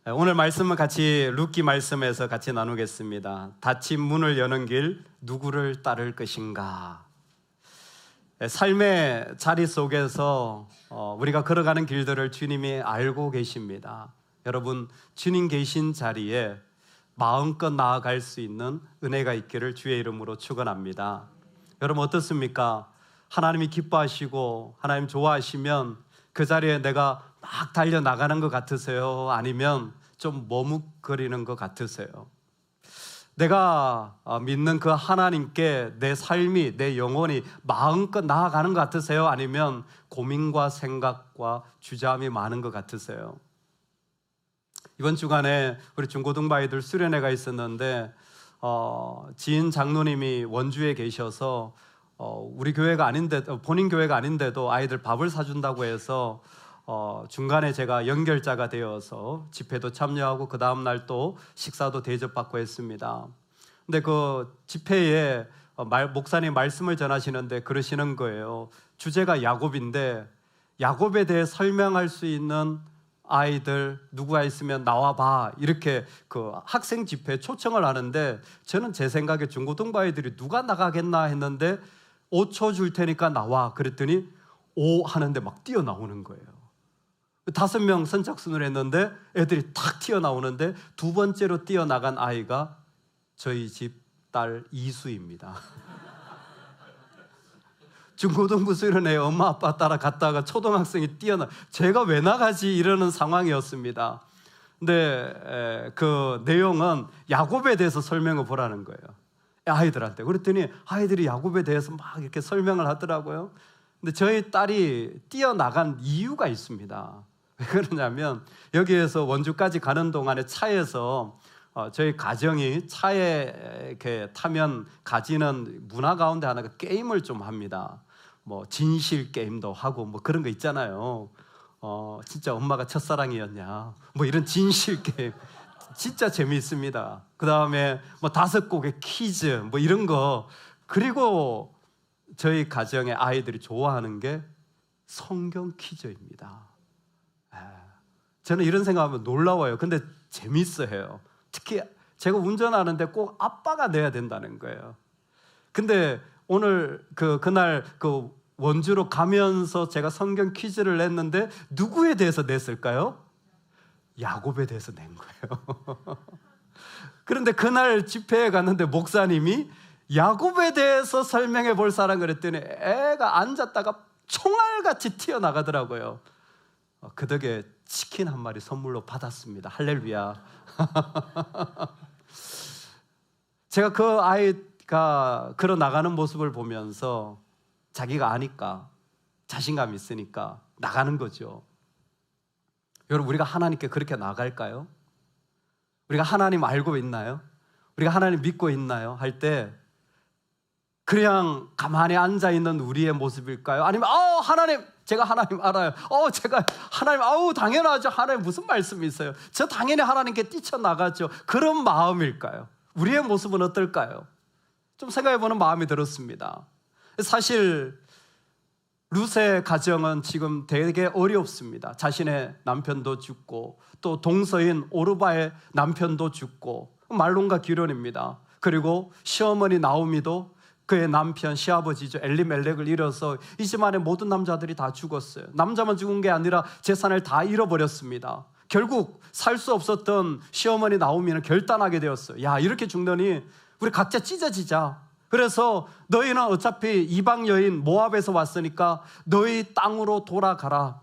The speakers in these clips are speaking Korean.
오늘 말씀은 같이 룻기 말씀에서 같이 나누겠습니다. 닫힌 문을 여는 길 누구를 따를 것인가. 삶의 자리 속에서 우리가 걸어가는 길들을 주님이 알고 계십니다. 여러분, 주님 계신 자리에 마음껏 나아갈 수 있는 은혜가 있기를 주의 이름으로 축원합니다. 여러분 어떻습니까? 하나님이 기뻐하시고 하나님 좋아하시면 그 자리에 내가 막 달려나가는 것 같으세요? 아니면 좀 머뭇거리는 것 같으세요? 내가 믿는 그 하나님께 내 삶이, 내 영혼이 마음껏 나아가는 것 같으세요? 아니면 고민과 생각과 주저함이 많은 것 같으세요? 이번 주간에 우리 중고등부 아이들 수련회가 있었는데 지인 장로님이 원주에 계셔서 우리 교회가 아닌데, 본인 교회가 아닌데도 아이들 밥을 사준다고 해서 중간에 제가 연결자가 되어서 집회도 참여하고 그 다음 날 또 식사도 대접받고 했습니다. 근데 그 집회에 목사님 말씀을 전하시는데 그러시는 거예요. 주제가 야곱인데 야곱에 대해 설명할 수 있는 아이들 누구가 있으면 나와봐, 이렇게 그 학생 집회에 초청을 하는데 저는 제 생각에 중고등부 아이들이 누가 나가겠나 했는데 5초 줄 테니까 나와 그랬더니 오 하는데 막 뛰어나오는 거예요. 5명 선착순을 했는데 애들이 탁 튀어나오는데 두 번째로 뛰어나간 아이가 저희 집 딸 이수입니다. 중고등부 수련회에 엄마 아빠 따라 갔다가 초등학생이 제가 왜 나가지 이러는 상황이었습니다. 근데 그 내용은 야곱에 대해서 설명을 보라는 거예요, 아이들한테. 그랬더니 아이들이 야곱에 대해서 막 이렇게 설명을 하더라고요. 근데 저희 딸이 뛰어나간 이유가 있습니다. 왜 그러냐면 여기에서 원주까지 가는 동안에 차에서 저희 가정이 차에 이렇게 타면 가지는 문화 가운데 하나가 게임을 좀 합니다. 뭐 진실 게임도 하고 뭐 그런 거 있잖아요. 진짜 엄마가 첫사랑이었냐 뭐 이런 진실 게임 진짜 재미있습니다. 그 다음에 뭐 5곡의 퀴즈 뭐 이런 거. 그리고 저희 가정의 아이들이 좋아하는 게 성경 퀴즈입니다. 저는 이런 생각하면 놀라워요. 근데 재밌어해요. 특히 제가 운전하는데 꼭 아빠가 내야 된다는 거예요. 근데 오늘 그날 그 원주로 가면서 제가 성경 퀴즈를 냈는데 누구에 대해서 냈을까요? 야곱에 대해서 낸 거예요. 그런데 그날 집회에 갔는데 목사님이 야곱에 대해서 설명해 볼 사람 그랬더니 애가 앉았다가 총알같이 튀어나가더라고요. 그 덕에 치킨 한 마리 선물로 받았습니다. 할렐루야. 제가 그 아이가 걸어 나가는 모습을 보면서 자기가 아니까 자신감 있으니까 나가는 거죠. 여러분, 우리가 하나님께 그렇게 나갈까요? 우리가 하나님 알고 있나요? 우리가 하나님 믿고 있나요? 할 때 그냥 가만히 앉아있는 우리의 모습일까요? 아니면 하나님, 제가 하나님 알아요. 제가 하나님, 당연하죠. 하나님 무슨 말씀이 있어요? 저 당연히 하나님께 뛰쳐나가죠. 그런 마음일까요? 우리의 모습은 어떨까요? 좀 생각해보는 마음이 들었습니다. 사실 룻의 가정은 지금 되게 어렵습니다. 자신의 남편도 죽고 또 동서인 오르바의 남편도 죽고 말론과 기론입니다. 그리고 시어머니 나오미도 그의 남편 시아버지죠 엘리멜렉을 잃어서 이 집안의 모든 남자들이 다 죽었어요. 남자만 죽은 게 아니라 재산을 다 잃어버렸습니다. 결국 살 수 없었던 시어머니 나오미는 결단하게 되었어요. 야, 이렇게 죽느니 우리 각자 찢어지자. 그래서 너희는 어차피 이방 여인 모압에서 왔으니까 너희 땅으로 돌아가라.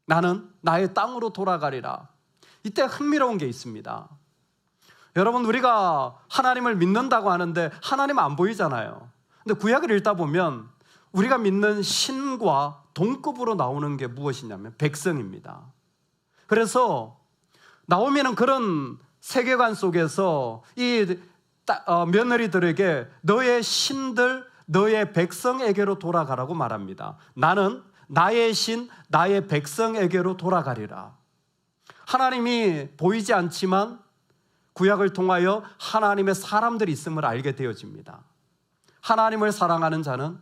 나는 나의 땅으로 돌아가리라. 이때 흥미로운 게 있습니다. 여러분, 우리가 하나님을 믿는다고 하는데 하나님 안 보이잖아요. 근데 구약을 읽다 보면 우리가 믿는 신과 동급으로 나오는 게 무엇이냐면 백성입니다. 그래서 나오미는 그런 세계관 속에서 이 며느리들에게 너의 신들, 너의 백성에게로 돌아가라고 말합니다. 나는 나의 신, 나의 백성에게로 돌아가리라. 하나님이 보이지 않지만 구약을 통하여 하나님의 사람들이 있음을 알게 되어집니다. 하나님을 사랑하는 자는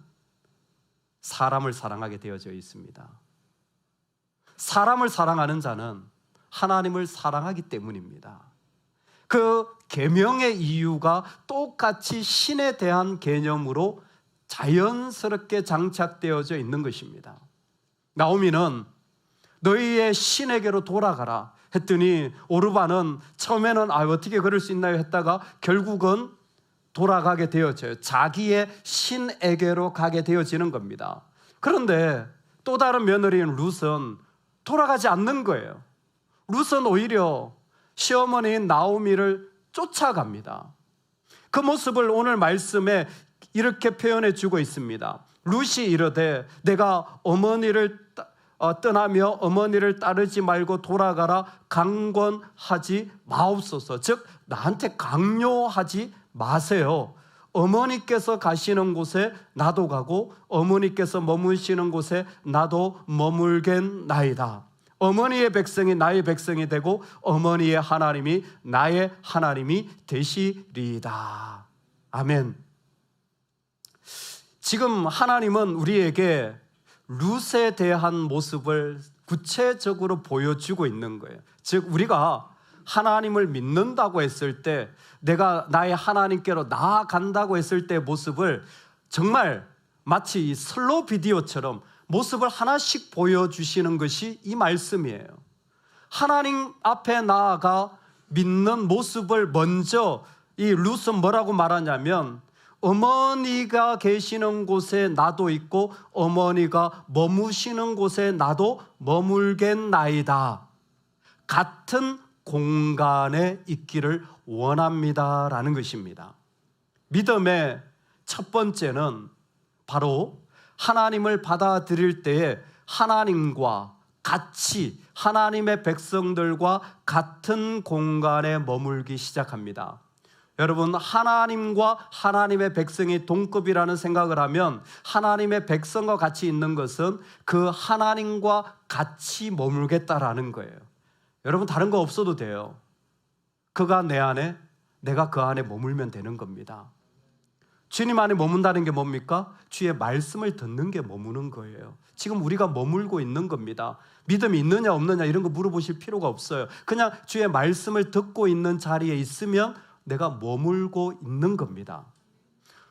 사람을 사랑하게 되어져 있습니다. 사람을 사랑하는 자는 하나님을 사랑하기 때문입니다. 그 계명의 이유가 똑같이 신에 대한 개념으로 자연스럽게 장착되어져 있는 것입니다. 나오미는 너희의 신에게로 돌아가라 했더니 오르반은 처음에는 어떻게 그럴 수 있나요 했다가 결국은 돌아가게 되어져요. 자기의 신에게로 가게 되어지는 겁니다. 그런데 또 다른 며느리인 룻은 돌아가지 않는 거예요. 룻은 오히려 시어머니인 나오미를 쫓아갑니다. 그 모습을 오늘 말씀에 이렇게 표현해 주고 있습니다. 룻이 이르되 내가 어머니를 떠나며 어머니를 따르지 말고 돌아가라 강권하지 마옵소서. 즉 나한테 강요하지 마세요. 어머니께서 가시는 곳에 나도 가고 어머니께서 머무시는 곳에 나도 머물겠나이다. 어머니의 백성이 나의 백성이 되고 어머니의 하나님이 나의 하나님이 되시리이다. 아멘. 지금 하나님은 우리에게 룻에 대한 모습을 구체적으로 보여주고 있는 거예요. 즉 우리가 하나님을 믿는다고 했을 때, 내가 나의 하나님께로 나아간다고 했을 때의 모습을 정말 마치 이 슬로우 비디오처럼 모습을 하나씩 보여주시는 것이 이 말씀이에요. 하나님 앞에 나아가 믿는 모습을 먼저 이 룻은 뭐라고 말하냐면, 어머니가 계시는 곳에 나도 있고 어머니가 머무시는 곳에 나도 머물겠나이다. 같은 공간에 있기를 원합니다라는 것입니다. 믿음의 첫 번째는 바로 하나님을 받아들일 때에 하나님과 같이, 하나님의 백성들과 같은 공간에 머물기 시작합니다. 여러분, 하나님과 하나님의 백성이 동급이라는 생각을 하면 하나님의 백성과 같이 있는 것은 그 하나님과 같이 머물겠다라는 거예요. 여러분, 다른 거 없어도 돼요. 그가 내 안에, 내가 그 안에 머물면 되는 겁니다. 주님 안에 머문다는 게 뭡니까? 주의 말씀을 듣는 게 머무는 거예요. 지금 우리가 머물고 있는 겁니다. 믿음이 있느냐 없느냐 이런 거 물어보실 필요가 없어요. 그냥 주의 말씀을 듣고 있는 자리에 있으면 내가 머물고 있는 겁니다.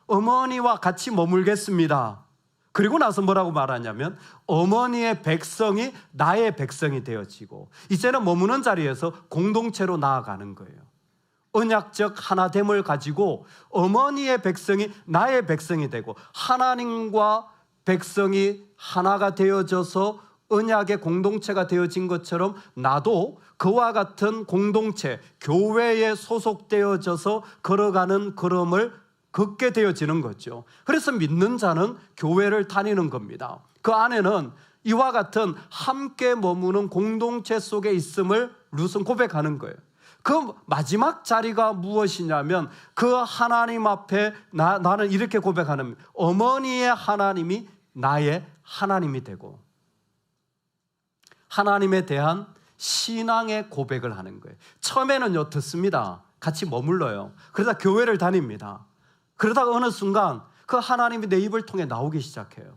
어머니와 같이 머물겠습니다. 그리고 나서 뭐라고 말하냐면 어머니의 백성이 나의 백성이 되어지고 이제는 머무는 자리에서 공동체로 나아가는 거예요. 언약적 하나됨을 가지고 어머니의 백성이 나의 백성이 되고 하나님과 백성이 하나가 되어져서 언약의 공동체가 되어진 것처럼 나도 그와 같은 공동체, 교회에 소속되어져서 걸어가는 걸음을 걷게 되어지는 거죠. 그래서 믿는 자는 교회를 다니는 겁니다. 그 안에는 이와 같은 함께 머무는 공동체 속에 있음을 룻은 고백하는 거예요. 그 마지막 자리가 무엇이냐면 그 하나님 앞에 나는 이렇게 고백하는, 어머니의 하나님이 나의 하나님이 되고 하나님에 대한 신앙의 고백을 하는 거예요. 처음에는요 듣습니다. 같이 머물러요. 그러다 교회를 다닙니다. 그러다가 어느 순간 그 하나님이 내 입을 통해 나오기 시작해요.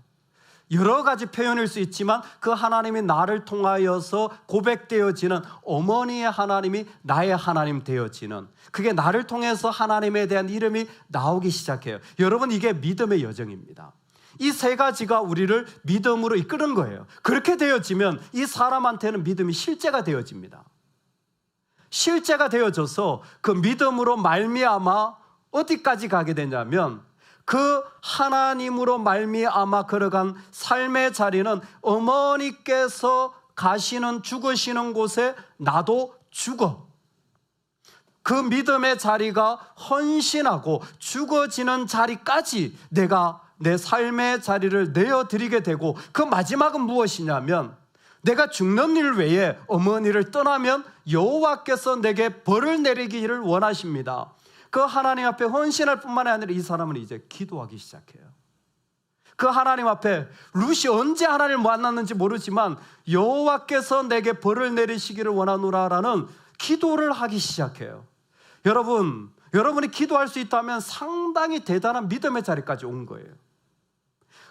여러 가지 표현일 수 있지만 그 하나님이 나를 통하여서 고백되어지는, 어머니의 하나님이 나의 하나님 되어지는, 그게 나를 통해서 하나님에 대한 이름이 나오기 시작해요. 여러분, 이게 믿음의 여정입니다. 이 세 가지가 우리를 믿음으로 이끄는 거예요. 그렇게 되어지면 이 사람한테는 믿음이 실제가 되어집니다. 실제가 되어져서 그 믿음으로 말미암아 어디까지 가게 되냐면 그 하나님으로 말미암아 걸어간 삶의 자리는 어머니께서 가시는, 죽으시는 곳에 나도 죽어. 그 믿음의 자리가 헌신하고 죽어지는 자리까지 내가 내 삶의 자리를 내어드리게 되고, 그 마지막은 무엇이냐면 내가 죽는 일 외에 어머니를 떠나면 여호와께서 내게 벌을 내리기를 원하십니다. 그 하나님 앞에 헌신할 뿐만 아니라 이 사람은 이제 기도하기 시작해요. 그 하나님 앞에 룻이 언제 하나님을 만났는지 모르지만 여호와께서 내게 벌을 내리시기를 원하노라라는 기도를 하기 시작해요. 여러분이 기도할 수 있다면 상당히 대단한 믿음의 자리까지 온 거예요.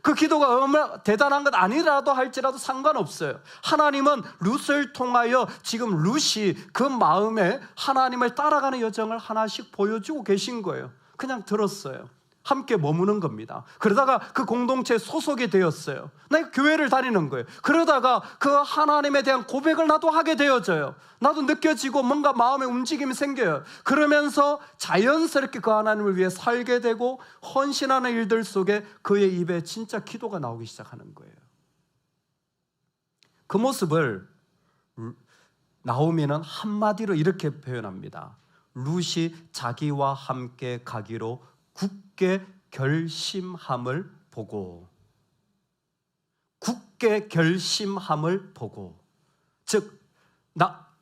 그 기도가 얼마나 대단한 것 아니라도 할지라도 상관없어요. 하나님은 룻을 통하여 지금 룻이 그 마음에 하나님을 따라가는 여정을 하나씩 보여주고 계신 거예요. 그냥 들었어요. 함께 머무는 겁니다. 그러다가 그 공동체에 소속이 되었어요. 나 교회를 다니는 거예요. 그러다가 그 하나님에 대한 고백을 나도 하게 되어져요. 나도 느껴지고 뭔가 마음에 움직임이 생겨요. 그러면서 자연스럽게 그 하나님을 위해 살게 되고 헌신하는 일들 속에 그의 입에 진짜 기도가 나오기 시작하는 거예요. 그 모습을 나오미는 한마디로 이렇게 표현합니다. 룻이 자기와 함께 가기로 굳게 결심함을 보고, 굳게 결심함을 보고, 즉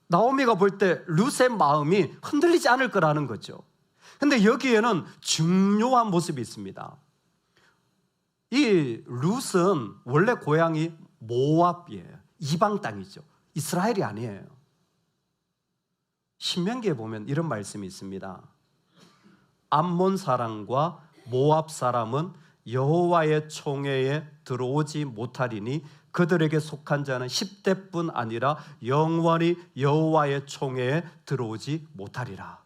나오미가 볼 때 룻의 마음이 흔들리지 않을 거라는 거죠. 근데 여기에는 중요한 모습이 있습니다. 이 룻은 원래 고향이 모압이에요. 이방 땅이죠. 이스라엘이 아니에요. 신명기에 보면 이런 말씀이 있습니다. 암몬 사람과 모압 사람은 여호와의 총회에 들어오지 못하리니 그들에게 속한 자는 10대뿐 아니라 영원히 여호와의 총회에 들어오지 못하리라.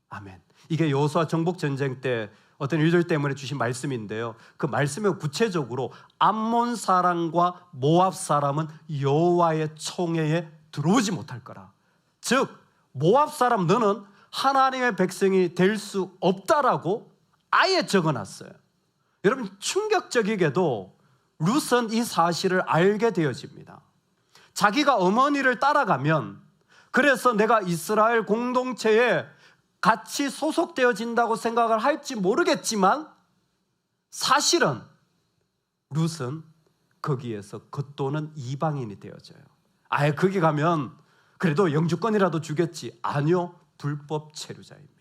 아멘. 이게 여호수아 정복 전쟁 때 어떤 일들 때문에 주신 말씀인데요. 그 말씀에 구체적으로 암몬 사람과 모압 사람은 여호와의 총회에 들어오지 못할 거라. 즉 모압 사람 너는 하나님의 백성이 될 수 없다라고 아예 적어놨어요. 여러분 충격적이게도 룻은 이 사실을 알게 되어집니다. 자기가 어머니를 따라가면 그래서 내가 이스라엘 공동체에 같이 소속되어진다고 생각을 할지 모르겠지만 사실은 룻은 거기에서 겉도는 이방인이 되어져요. 아예 거기 가면 그래도 영주권이라도 주겠지. 아니요. 불법 체류자입니다.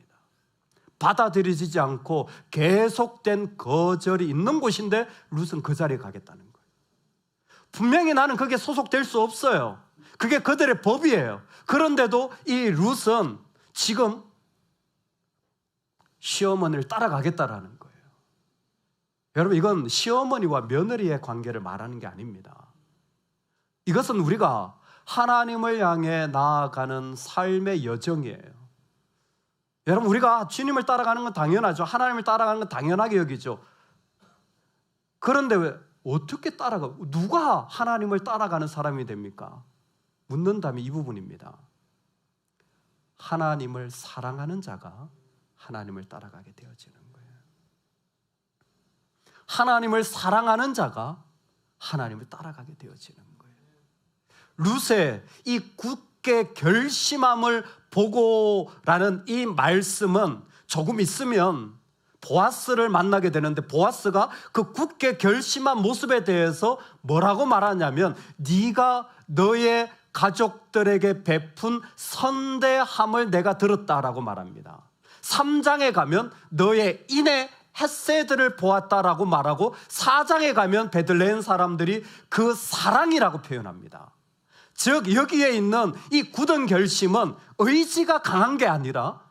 받아들여지지 않고 계속된 거절이 있는 곳인데 룻은 그 자리에 가겠다는 거예요. 분명히 나는 거기에 소속될 수 없어요. 그게 그들의 법이에요. 그런데도 이 룻은 지금 시어머니를 따라가겠다라는 거예요. 여러분 이건 시어머니와 며느리의 관계를 말하는 게 아닙니다. 이것은 우리가 하나님을 향해 나아가는 삶의 여정이에요. 여러분 우리가 주님을 따라가는 건 당연하죠. 하나님을 따라가는 건 당연하게 여기죠. 그런데 왜 어떻게 따라가? 누가 하나님을 따라가는 사람이 됩니까? 묻는다면 이 부분입니다. 하나님을 사랑하는 자가 하나님을 따라가게 되어지는 거예요. 하나님을 사랑하는 자가 하나님을 따라가게 되어지는 거예요. 룻의 이 굳게 결심함을 보고라는 이 말씀은 조금 있으면 보아스를 만나게 되는데 보아스가 그 굳게 결심한 모습에 대해서 뭐라고 말하냐면 네가 너의 가족들에게 베푼 선대함을 내가 들었다라고 말합니다. 3장에 가면 너의 인의 헷세들을 보았다라고 말하고 4장에 가면 베들레헴 사람들이 그 사랑이라고 표현합니다. 즉 여기에 있는 이 굳은 결심은 의지가 강한 게 아니라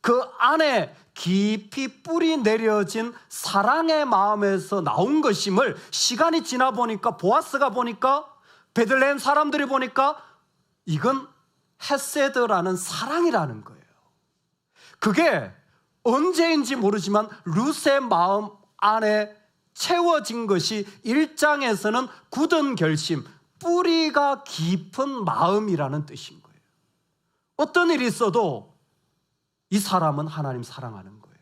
그 안에 깊이 뿌리 내려진 사랑의 마음에서 나온 것임을 시간이 지나 보니까 보아스가 보니까 베들레헴 사람들이 보니까 이건 헷세드라는 사랑이라는 거예요. 그게 언제인지 모르지만 룻의 마음 안에 채워진 것이 1장에서는 굳은 결심, 뿌리가 깊은 마음이라는 뜻인 거예요. 어떤 일이 있어도 이 사람은 하나님 사랑하는 거예요.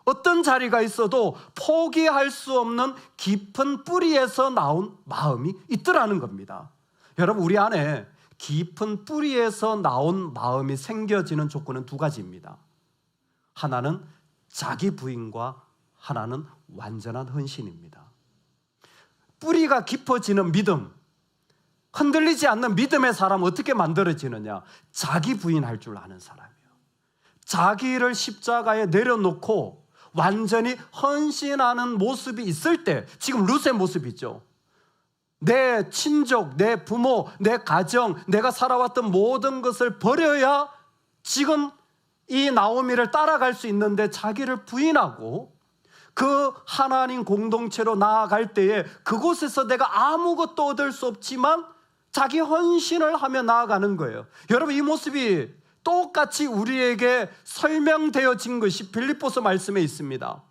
어떤 자리가 있어도 포기할 수 없는 깊은 뿌리에서 나온 마음이 있더라는 겁니다. 여러분 우리 안에 깊은 뿌리에서 나온 마음이 생겨지는 조건은 두 가지입니다. 하나는 자기 부인과 하나는 완전한 헌신입니다. 뿌리가 깊어지는 믿음, 흔들리지 않는 믿음의 사람은 어떻게 만들어지느냐? 자기 부인할 줄 아는 사람이에요. 자기를 십자가에 내려놓고 완전히 헌신하는 모습이 있을 때, 지금 룻의 모습이죠. 내 친족, 내 부모, 내 가정, 내가 살아왔던 모든 것을 버려야 지금 이 나오미를 따라갈 수 있는데 자기를 부인하고 그 하나님 공동체로 나아갈 때에 그곳에서 내가 아무것도 얻을 수 없지만 자기 헌신을 하며 나아가는 거예요. 여러분, 이 모습이 똑같이 우리에게 설명되어진 것이 빌립보서 말씀에 있습니다.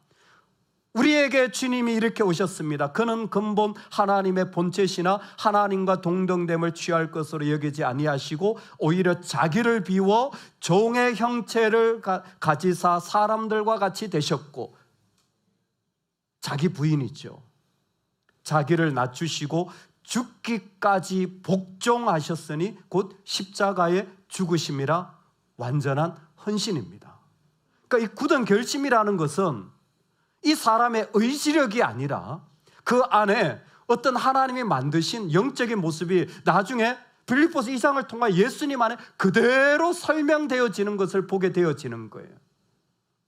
우리에게 주님이 이렇게 오셨습니다. 그는 근본 하나님의 본체시나 하나님과 동등됨을 취할 것으로 여기지 아니하시고 오히려 자기를 비워 종의 형체를 가지사 사람들과 같이 되셨고, 자기 부인이죠. 자기를 낮추시고 죽기까지 복종하셨으니 곧 십자가의 죽으심이라 완전한 헌신입니다. 그러니까 이 굳은 결심이라는 것은 이 사람의 의지력이 아니라 그 안에 어떤 하나님이 만드신 영적인 모습이 나중에 빌립보서 2장을 통해 예수님 안에 그대로 설명되어지는 것을 보게 되어지는 거예요.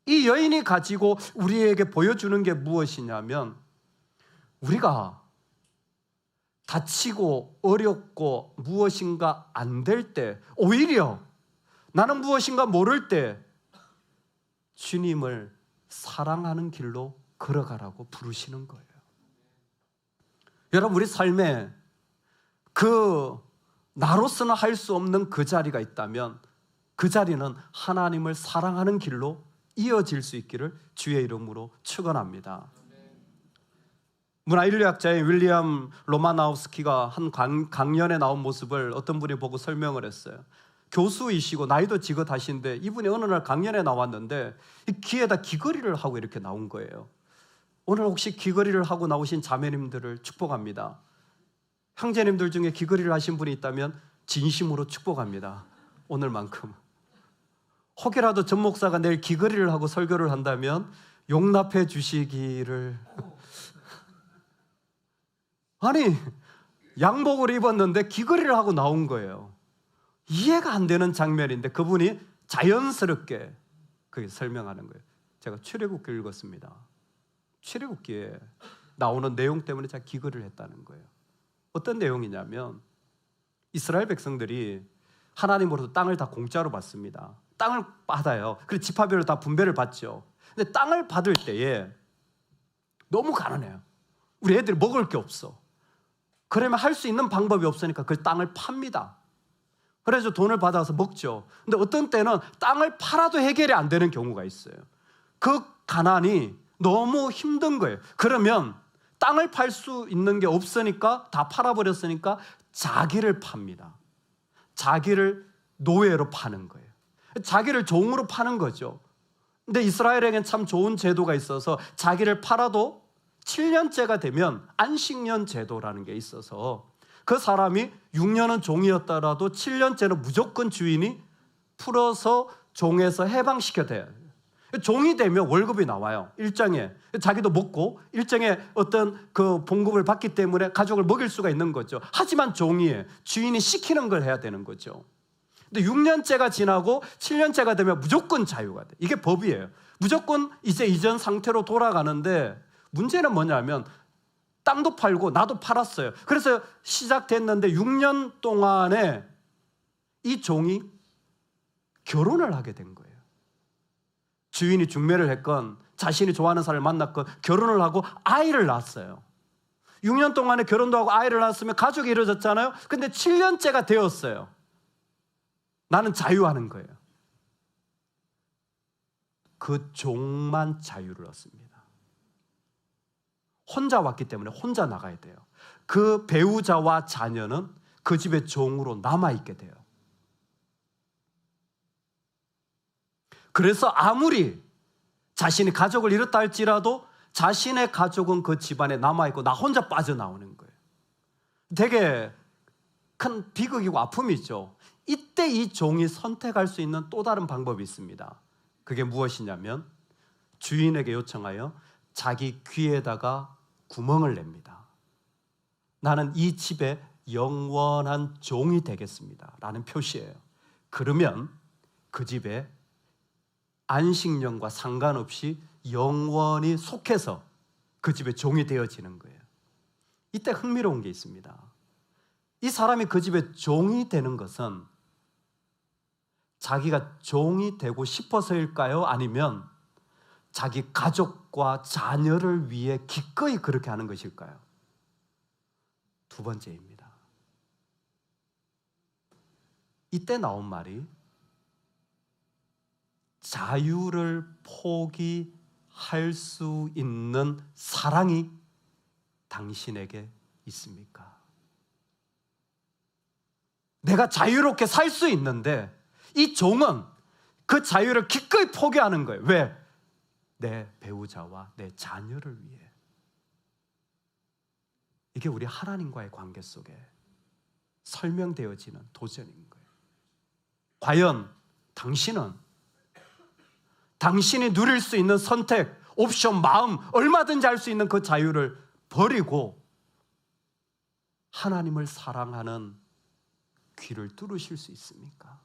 이 여인이 가지고 우리에게 보여주는 게 무엇이냐면, 우리가 다치고 어렵고 무엇인가 안 될 때, 오히려 나는 무엇인가 모를 때 주님을 사랑하는 길로 걸어가라고 부르시는 거예요. 여러분, 우리 삶에 그 나로서는 할 수 없는 그 자리가 있다면 그 자리는 하나님을 사랑하는 길로 이어질 수 있기를 주의 이름으로 축원합니다. 문화인류학자인 윌리엄 로마나우스키가 한 강연에 나온 모습을 어떤 분이 보고 설명을 했어요. 교수이시고 나이도 지긋하신데 이분이 어느 날 강연에 나왔는데 귀에다 귀걸이를 하고 이렇게 나온 거예요. 오늘 혹시 귀걸이를 하고 나오신 자매님들을 축복합니다. 형제님들 중에 귀걸이를 하신 분이 있다면 진심으로 축복합니다. 오늘만큼. 혹여라도 전 목사가 내일 귀걸이를 하고 설교를 한다면 용납해 주시기를. 아니, 양복을 입었는데 귀걸이를 하고 나온 거예요. 이해가 안 되는 장면인데 그분이 자연스럽게 그게 설명하는 거예요. 제가 출애굽기 읽었습니다. 출애굽기에 나오는 내용 때문에 제가 귀걸이를 했다는 거예요. 어떤 내용이냐면, 이스라엘 백성들이 하나님으로부터 땅을 다 공짜로 받습니다. 땅을 받아요. 그리고 지파별로 다 분배를 받죠. 근데 땅을 받을 때에 너무 가난해요. 우리 애들이 먹을 게 없어. 그러면 할 수 있는 방법이 없으니까 그 땅을 팝니다. 그래서 돈을 받아서 먹죠. 근데 어떤 때는 땅을 팔아도 해결이 안 되는 경우가 있어요. 그 가난이 너무 힘든 거예요. 그러면 땅을 팔 수 있는 게 없으니까, 다 팔아버렸으니까 자기를 팝니다. 자기를 노예로 파는 거예요. 자기를 종으로 파는 거죠. 근데 이스라엘에겐 참 좋은 제도가 있어서 자기를 팔아도 7년째가 되면 안식년 제도라는 게 있어서 그 사람이 6년은 종이었더라도 7년째는 무조건 주인이 풀어서 종에서 해방시켜야 돼요. 종이 되면 월급이 나와요. 일정에. 자기도 먹고 일정에 어떤 그 봉급을 받기 때문에 가족을 먹일 수가 있는 거죠. 하지만 종이에 주인이 시키는 걸 해야 되는 거죠. 근데 6년째가 지나고 7년째가 되면 무조건 자유가 돼. 이게 법이에요. 무조건 이제 이전 상태로 돌아가는데, 문제는 뭐냐면 땅도 팔고 나도 팔았어요. 그래서 시작됐는데 6년 동안에 이 종이 결혼을 하게 된 거예요. 주인이 중매를 했건 자신이 좋아하는 사람을 만났건 결혼을 하고 아이를 낳았어요. 6년 동안에 결혼도 하고 아이를 낳았으면 가족이 이루어졌잖아요. 근데 7년째가 되었어요. 나는 자유하는 거예요. 그 종만 자유를 얻습니다. 혼자 왔기 때문에 혼자 나가야 돼요. 그 배우자와 자녀는 그 집의 종으로 남아있게 돼요. 그래서 아무리 자신이 가족을 잃었다 할지라도 자신의 가족은 그 집안에 남아있고 나 혼자 빠져나오는 거예요. 되게 큰 비극이고 아픔이죠. 이때 이 종이 선택할 수 있는 또 다른 방법이 있습니다. 그게 무엇이냐면, 주인에게 요청하여 자기 귀에다가 구멍을 냅니다. 나는 이 집의 영원한 종이 되겠습니다 라는 표시예요. 그러면 그 집에 안식년과 상관없이 영원히 속해서 그 집의 종이 되어지는 거예요. 이때 흥미로운 게 있습니다. 이 사람이 그 집의 종이 되는 것은 자기가 종이 되고 싶어서일까요? 아니면 자기 가족과 자녀를 위해 기꺼이 그렇게 하는 것일까요? 두 번째입니다. 이때 나온 말이 자유를 포기할 수 있는 사랑이 당신에게 있습니까? 내가 자유롭게 살 수 있는데 이 종은 그 자유를 기꺼이 포기하는 거예요. 왜? 내 배우자와 내 자녀를 위해. 이게 우리 하나님과의 관계 속에 설명되어지는 도전인 거예요. 과연 당신은 당신이 누릴 수 있는 선택, 옵션, 마음, 얼마든지 할 수 있는 그 자유를 버리고 하나님을 사랑하는 귀를 뚫으실 수 있습니까?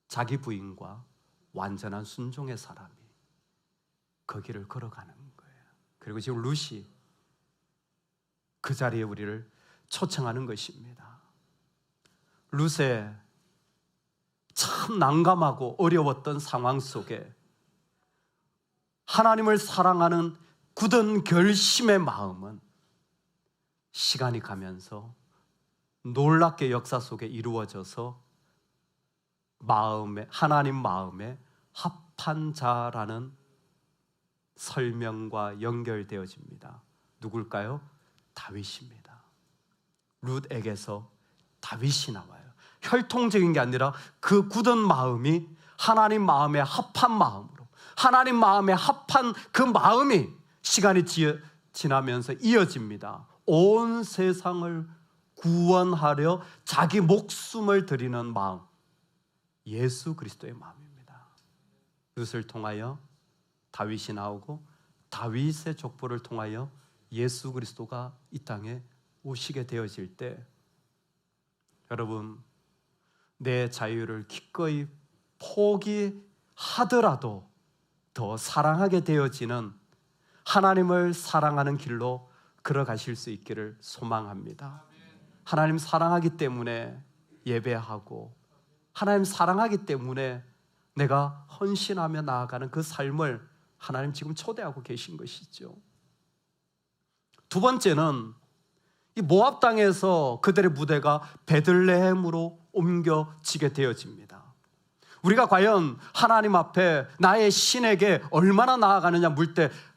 자기 부인과 완전한 순종의 사람이 그 길을 걸어가는 거예요. 그리고 지금 룻이 그 자리에 우리를 초청하는 것입니다. 룻의 참 난감하고 어려웠던 상황 속에 하나님을 사랑하는 굳은 결심의 마음은 시간이 가면서 놀랍게 역사 속에 이루어져서 하나님 마음에 합한 자라는 설명과 연결되어집니다. 누굴까요? 다윗입니다. 룻에게서 다윗이 나와요. 혈통적인 게 아니라 그 굳은 마음이 하나님 마음에 합한 마음으로, 하나님 마음에 합한 그 마음이 시간이 지나면서 이어집니다. 온 세상을 구원하려 자기 목숨을 드리는 마음, 예수 그리스도의 마음입니다. 룻을 통하여 다윗이 나오고 다윗의 족보를 통하여 예수 그리스도가 이 땅에 오시게 되어질 때, 여러분, 내 자유를 기꺼이 포기하더라도 더 사랑하게 되어지는 하나님을 사랑하는 길로 걸어가실 수 있기를 소망합니다. 하나님 사랑하기 때문에 예배하고, 하나님 사랑하기 때문에 내가 헌신하며 나아가는 그 삶을 하나님 지금 초대하고 계신 것이죠. 두 번째는 이 모압 땅에서 그들의 무대가 베들레헴으로 옮겨지게 되어집니다. 우리가 과연 하나님 앞에 나의 신에게 얼마나 나아가느냐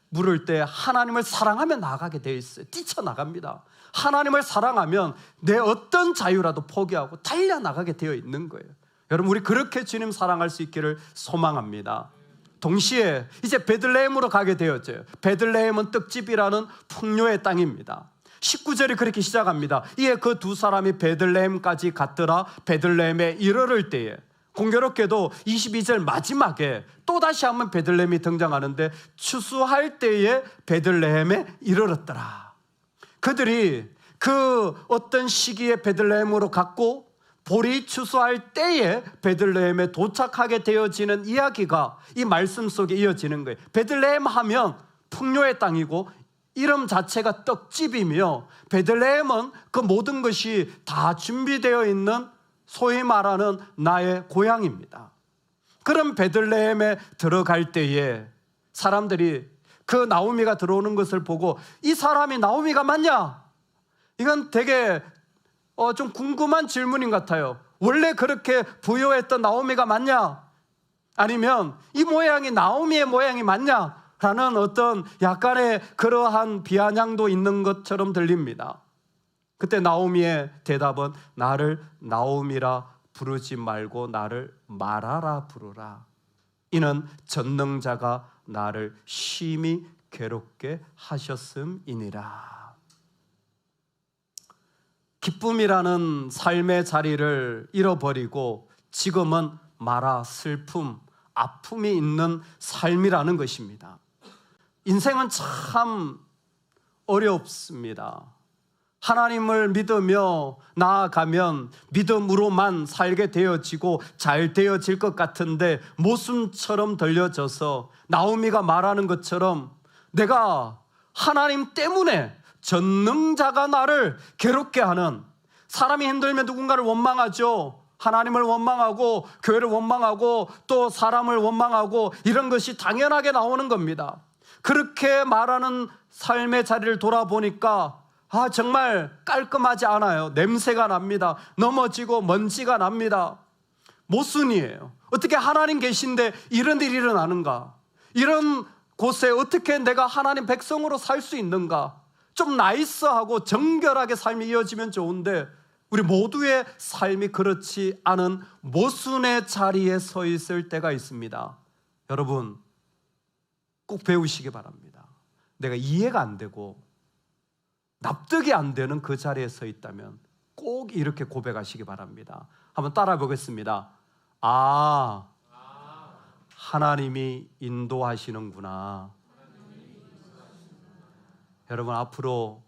물을 때 하나님을 사랑하며 나아가게 되어 있어요. 뛰쳐나갑니다. 하나님을 사랑하면 내 어떤 자유라도 포기하고 달려나가게 되어 있는 거예요. 여러분, 우리 그렇게 주님 사랑할 수 있기를 소망합니다. 동시에 이제 베들레헴으로 가게 되었죠. 베들레헴은 떡집이라는 풍요의 땅입니다. 19절이 그렇게 시작합니다. 이에 그 두 사람이 베들레헴까지 갔더라. 베들레헴에 이르를 때에, 공교롭게도 22절 마지막에 또다시 한번 베들레헴이 등장하는데, 추수할 때에 베들레헴에 이르렀더라. 그들이 그 어떤 시기에 베들레헴으로 갔고 보리 추수할 때에 베들레헴에 도착하게 되어지는 이야기가 이 말씀 속에 이어지는 거예요. 베들레헴 하면 풍요의 땅이고 이름 자체가 떡집이며, 베들레헴은 그 모든 것이 다 준비되어 있는 소위 말하는 나의 고향입니다. 그런 베들레헴에 들어갈 때에 사람들이 그 나오미가 들어오는 것을 보고, 이 사람이 나오미가 맞냐? 이건 되게 좀 궁금한 질문인 것 같아요. 원래 그렇게 부유했던 나오미가 맞냐? 아니면 이 모양이 나오미의 모양이 맞냐? 라는 어떤 약간의 그러한 비아냥도 있는 것처럼 들립니다. 그때 나오미의 대답은, 나를 나오미라 부르지 말고 나를 마라라 부르라. 이는 전능자가 나를 심히 괴롭게 하셨음이니라. 기쁨이라는 삶의 자리를 잃어버리고 지금은 마라, 슬픔, 아픔이 있는 삶이라는 것입니다. 인생은 참 어렵습니다. 하나님을 믿으며 나아가면 믿음으로만 살게 되어지고 잘 되어질 것 같은데, 모순처럼 들려져서 나오미가 말하는 것처럼 내가 하나님 때문에 전능자가 나를 괴롭게 하는, 사람이 힘들면 누군가를 원망하죠. 하나님을 원망하고 교회를 원망하고 또 사람을 원망하고 이런 것이 당연하게 나오는 겁니다. 그렇게 말하는 삶의 자리를 돌아보니까 정말 깔끔하지 않아요. 냄새가 납니다. 넘어지고 먼지가 납니다. 모순이에요. 어떻게 하나님 계신데 이런 일이 일어나는가? 이런 곳에 어떻게 내가 하나님 백성으로 살 수 있는가? 좀 나이스하고 정결하게 삶이 이어지면 좋은데 우리 모두의 삶이 그렇지 않은 모순의 자리에 서 있을 때가 있습니다. 여러분 꼭 배우시기 바랍니다. 내가 이해가 안 되고 납득이 안 되는 그 자리에 서 있다면 꼭 이렇게 고백하시기 바랍니다. 한번 따라 보겠습니다. 하나님이 인도하시는구나. 여러분 앞으로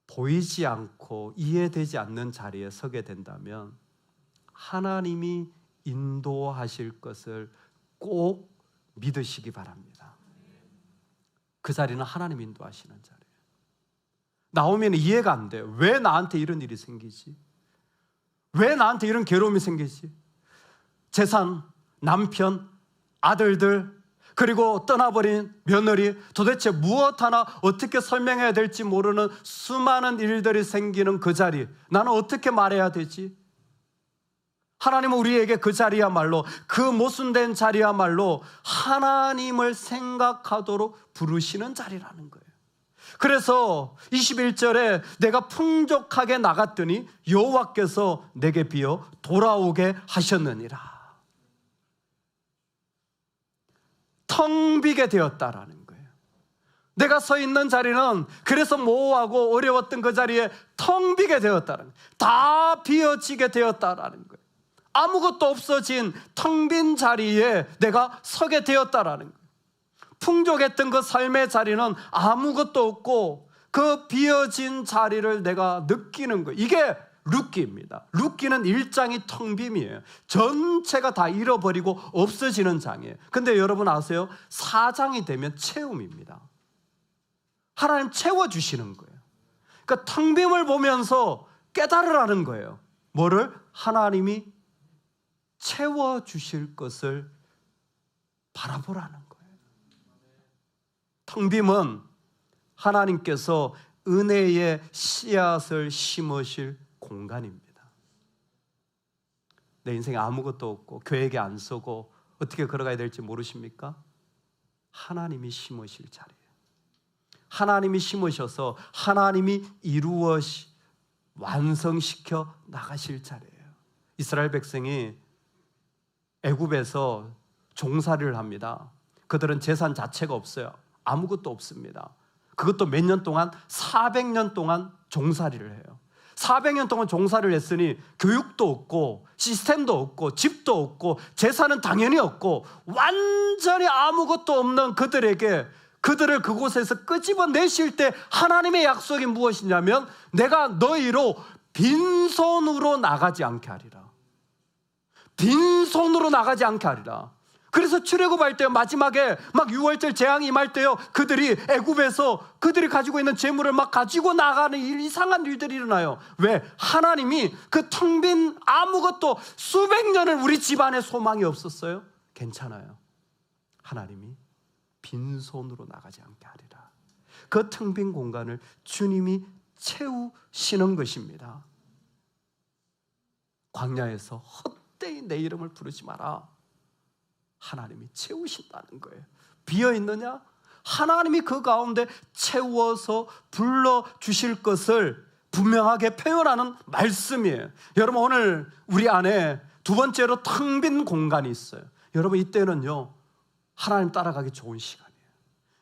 보이지 않고 이해되지 않는 자리에 서게 된다면 하나님이 인도하실 것을 꼭 믿으시기 바랍니다. 그 자리는 하나님이 인도하시는 자리예요. 나오면 이해가 안 돼요. 왜 나한테 이런 일이 생기지? 왜 나한테 이런 괴로움이 생기지? 재산, 남편, 아들들, 그리고 떠나버린 며느리, 도대체 무엇 하나 어떻게 설명해야 될지 모르는 수많은 일들이 생기는 그 자리, 나는 어떻게 말해야 되지? 하나님은 우리에게 그 자리야말로, 그 모순된 자리야말로 하나님을 생각하도록 부르시는 자리라는 거예요. 그래서 21절에 내가 풍족하게 나갔더니 여호와께서 내게 비어 돌아오게 하셨느니라. 텅 비게 되었다라는 거예요. 내가 서 있는 자리는 그래서 모호하고 어려웠던 그 자리에 텅 비게 되었다는 거예요. 다 비어지게 되었다라는 거예요. 아무것도 없어진 텅 빈 자리에 내가 서게 되었다라는 거예요. 풍족했던 그 삶의 자리는 아무것도 없고 그 비어진 자리를 내가 느끼는 거예요. 이게 룻기입니다. 룻기는 1장이 텅 빔이에요. 전체가 다 잃어버리고 없어지는 장이에요. 근데 여러분 아세요? 4장이 되면 채움입니다. 하나님 채워주시는 거예요. 그러니까 텅 빔을 보면서 깨달으라는 거예요. 뭐를? 하나님이 채워주실 것을 바라보라는 거예요. 텅 빔은 하나님께서 은혜의 씨앗을 심으실 공간입니다. 내 인생에 아무것도 없고 계획에 안 서고 어떻게 걸어가야 될지 모르십니까? 하나님이 심으실 자리예요. 하나님이 심으셔서 하나님이 이루어 완성시켜 나가실 자리예요. 이스라엘 백성이 애굽에서 종살이를 합니다. 그들은 재산 자체가 없어요. 아무것도 없습니다. 그것도 몇 년 동안 400년 동안 종살이를 해요. 400년 동안 종살이를 했으니 교육도 없고 시스템도 없고 집도 없고 재산은 당연히 없고 완전히 아무것도 없는 그들에게 그들을 그곳에서 끄집어내실 때 하나님의 약속이 무엇이냐면 내가 너희로 빈손으로 나가지 않게 하리라. 빈손으로 나가지 않게 하리라. 그래서 출애굽할 때 마지막에 막 6월절 재앙이 임할 때요, 그들이 애굽에서 그들이 가지고 있는 재물을 막 가지고 나가는 이상한 일들이 일어나요. 왜? 하나님이 그 텅 빈 아무것도 수백 년을 우리 집안에 소망이 없었어요? 괜찮아요. 하나님이 빈손으로 나가지 않게 하리라. 그 텅 빈 공간을 주님이 채우시는 것입니다. 광야에서 헛되이 내 이름을 부르지 마라. 하나님이 채우신다는 거예요. 비어있느냐? 하나님이 그 가운데 채워서 불러주실 것을 분명하게 표현하는 말씀이에요. 여러분 오늘 우리 안에 두 번째로 텅 빈 공간이 있어요. 여러분 이때는요 하나님 따라가기 좋은 시간이에요.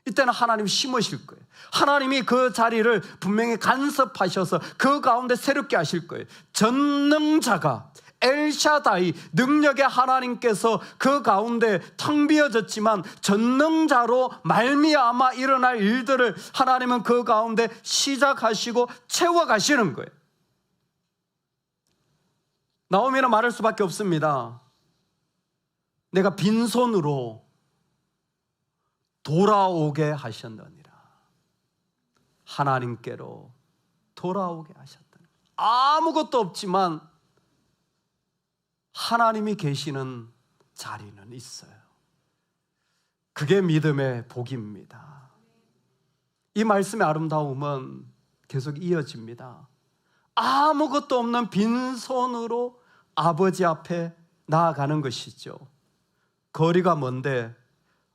이때는 하나님이 심으실 거예요. 하나님이 그 자리를 분명히 간섭하셔서 그 가운데 새롭게 하실 거예요. 전능자가 엘샤다이 능력의 하나님께서 그 가운데 텅 비어졌지만 전능자로 말미암아 일어날 일들을 하나님은 그 가운데 시작하시고 채워가시는 거예요. 나오미는 말할 수밖에 없습니다. 내가 빈손으로 돌아오게 하셨느니라. 하나님께로 돌아오게 하셨다. 아무것도 없지만 하나님이 계시는 자리는 있어요. 그게 믿음의 복입니다. 이 말씀의 아름다움은 계속 이어집니다. 아무것도 없는 빈손으로 아버지 앞에 나아가는 것이죠. 거리가 먼데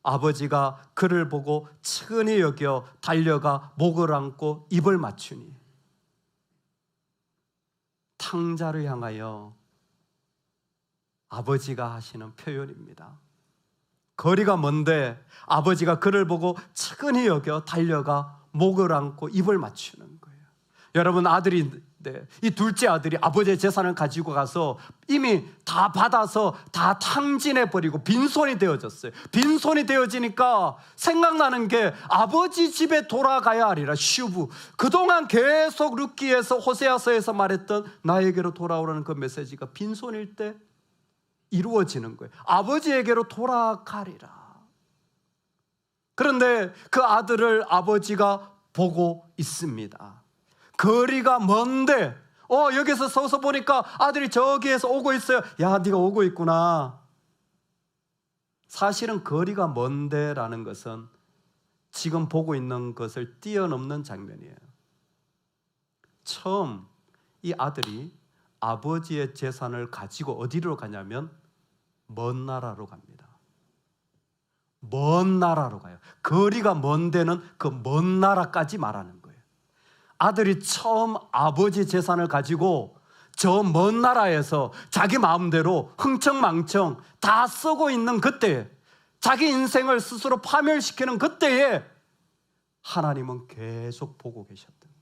아버지가 그를 보고 측은히 여겨 달려가 목을 안고 입을 맞추니, 탕자를 향하여 아버지가 하시는 표현입니다. 거리가 먼데 아버지가 그를 보고 측은히 여겨 달려가 목을 안고 입을 맞추는 거예요. 여러분, 이 둘째 아들이 아버지의 재산을 가지고 가서 이미 다 받아서 다 탕진해버리고 빈손이 되어졌어요. 빈손이 되어지니까 생각나는 게 아버지 집에 돌아가야 하리라. 슈브, 그동안 계속 룻기에서 호세아서에서 말했던 나에게로 돌아오라는 그 메시지가 빈손일 때 이루어지는 거예요. 아버지에게로 돌아가리라. 그런데 그 아들을 아버지가 보고 있습니다. 거리가 먼데 여기서 서서 보니까 아들이 저기에서 오고 있어요. 야, 네가 오고 있구나. 사실은 거리가 먼데라는 것은 지금 보고 있는 것을 뛰어넘는 장면이에요. 처음 이 아들이 아버지의 재산을 가지고 어디로 가냐면 먼 나라로 갑니다. 먼 나라로 가요. 거리가 먼 데는 그 먼 나라까지 말하는 거예요. 아들이 처음 아버지 재산을 가지고 저 먼 나라에서 자기 마음대로 흥청망청 다 쓰고 있는 그때에, 자기 인생을 스스로 파멸시키는 그때에 하나님은 계속 보고 계셨던 거예요.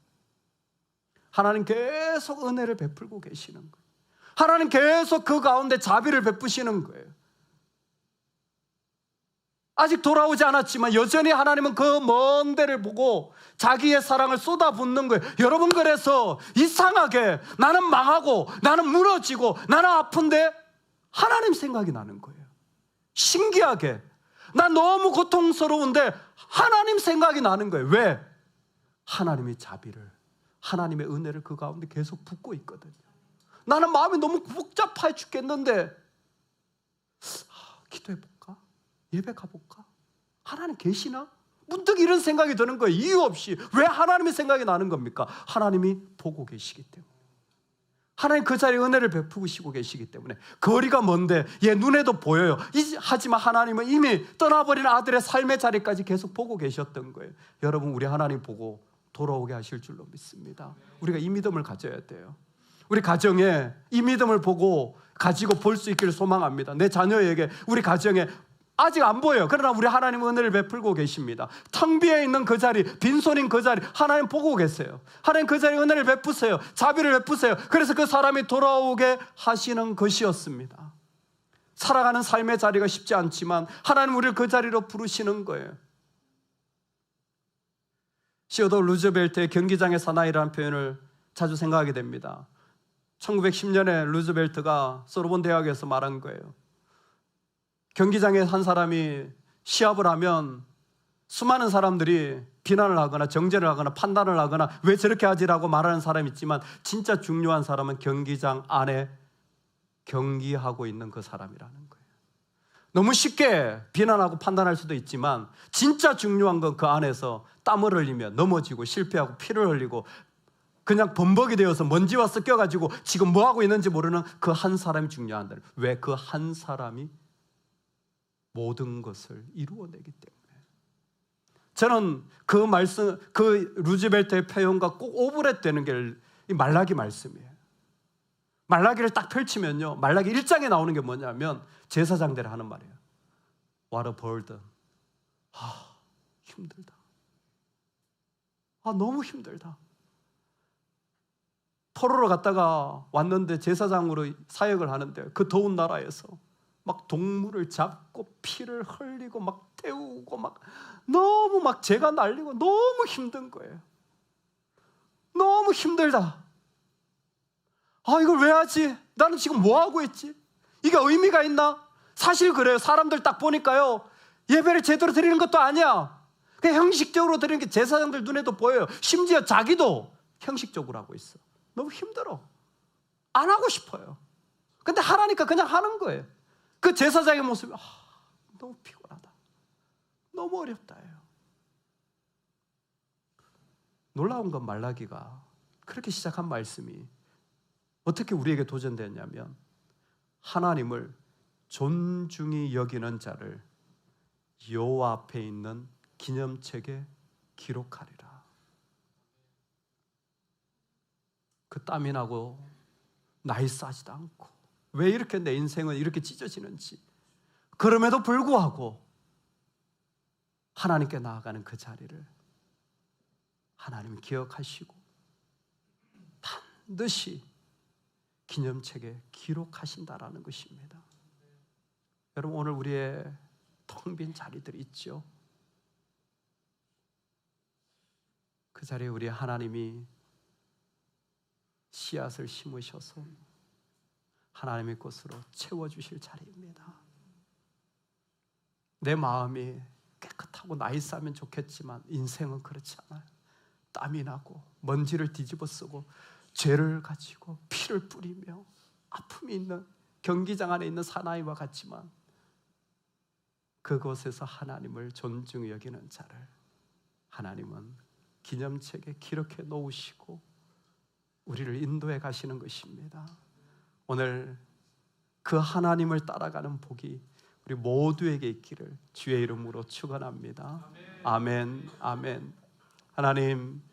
하나님 계속 은혜를 베풀고 계시는 거예요. 하나님 계속 그 가운데 자비를 베푸시는 거예요. 아직 돌아오지 않았지만 여전히 하나님은 그 먼 데를 보고 자기의 사랑을 쏟아붓는 거예요. 여러분, 그래서 이상하게 나는 망하고 나는 무너지고 나는 아픈데 하나님 생각이 나는 거예요. 신기하게 난 너무 고통스러운데 하나님 생각이 나는 거예요. 왜? 하나님의 자비를, 하나님의 은혜를 그 가운데 계속 붓고 있거든요. 나는 마음이 너무 복잡해 죽겠는데 기도해볼까? 예배 가볼까? 하나님 계시나? 문득 이런 생각이 드는 거예요. 이유 없이. 왜 하나님의 생각이 나는 겁니까? 하나님이 보고 계시기 때문에. 하나님 그 자리에 은혜를 베푸시고 계시기 때문에. 거리가 먼데 얘 눈에도 보여요. 하지만 하나님은 이미 떠나버린 아들의 삶의 자리까지 계속 보고 계셨던 거예요. 여러분, 우리 하나님 보고 돌아오게 하실 줄로 믿습니다. 우리가 이 믿음을 가져야 돼요. 우리 가정에 이 믿음을 보고 가지고 볼 수 있기를 소망합니다. 내 자녀에게, 우리 가정에 아직 안 보여요. 그러나 우리 하나님 은혜를 베풀고 계십니다. 텅 비어 있는 그 자리, 빈손인 그 자리 하나님 보고 계세요. 하나님 그 자리 은혜를 베푸세요. 자비를 베푸세요. 그래서 그 사람이 돌아오게 하시는 것이었습니다. 살아가는 삶의 자리가 쉽지 않지만 하나님 우리를 그 자리로 부르시는 거예요. 시어도 루즈벨트의 경기장의 사나이라는 표현을 자주 생각하게 됩니다. 1910년에 루즈벨트가 소르본 대학에서 말한 거예요. 경기장에 한 사람이 시합을 하면 수많은 사람들이 비난을 하거나 정죄를 하거나 판단을 하거나 왜 저렇게 하지라고 말하는 사람이 있지만 진짜 중요한 사람은 경기장 안에 경기하고 있는 그 사람이라는 거예요. 너무 쉽게 비난하고 판단할 수도 있지만 진짜 중요한 건 그 안에서 땀을 흘리며 넘어지고 실패하고 피를 흘리고 그냥 범벅이 되어서 먼지와 섞여가지고 지금 뭐하고 있는지 모르는 그 한 사람이 중요한다. 왜? 그 한 사람이 모든 것을 이루어내기 때문에. 저는 그 말씀, 그 루즈벨트의 표현과 꼭 오버랩되는 게 이 말라기 말씀이에요. 말라기를 딱 펼치면요, 말라기 1장에 나오는 게 뭐냐면 제사장들이 하는 말이에요. What a burden. 힘들다. 너무 힘들다. 포로로 갔다가 왔는데 제사장으로 사역을 하는데 그 더운 나라에서 막 동물을 잡고 피를 흘리고 막 태우고 막 너무 막 재가 날리고 너무 힘든 거예요. 너무 힘들다. 이걸 왜 하지? 나는 지금 뭐 하고 있지? 이게 의미가 있나? 사실 그래요. 사람들 딱 보니까요, 예배를 제대로 드리는 것도 아니야. 그냥 형식적으로 드리는 게 제사장들 눈에도 보여요. 심지어 자기도 형식적으로 하고 있어. 너무 힘들어. 안 하고 싶어요. 근데 하라니까 그냥 하는 거예요. 그 제사장의 모습이 너무 피곤하다, 너무 어렵다예요. 놀라운 건 말라기가 그렇게 시작한 말씀이 어떻게 우리에게 도전되었냐면, 하나님을 존중히 여기는 자를 여호와 앞에 있는 기념책에 기록하리라. 그 땀이 나고 나이 싸지도 않고 왜 이렇게 내 인생은 이렇게 찢어지는지, 그럼에도 불구하고 하나님께 나아가는 그 자리를 하나님은 기억하시고 반드시 기념책에 기록하신다라는 것입니다. 여러분, 오늘 우리의 텅 빈 자리들이 있죠. 그 자리에 우리 하나님이 씨앗을 심으셔서 하나님의 것으로 채워주실 자리입니다. 내 마음이 깨끗하고 나이 싸면 좋겠지만 인생은 그렇지 않아요. 땀이 나고 먼지를 뒤집어 쓰고 죄를 가지고 피를 뿌리며 아픔이 있는 경기장 안에 있는 사나이와 같지만, 그곳에서 하나님을 존중히 여기는 자를 하나님은 기념책에 기록해 놓으시고 우리를 인도해 가시는 것입니다. 오늘 그 하나님을 따라가는 복이 우리 모두에게 있기를 주의 이름으로 축원합니다. 아멘, 아멘. 하나님,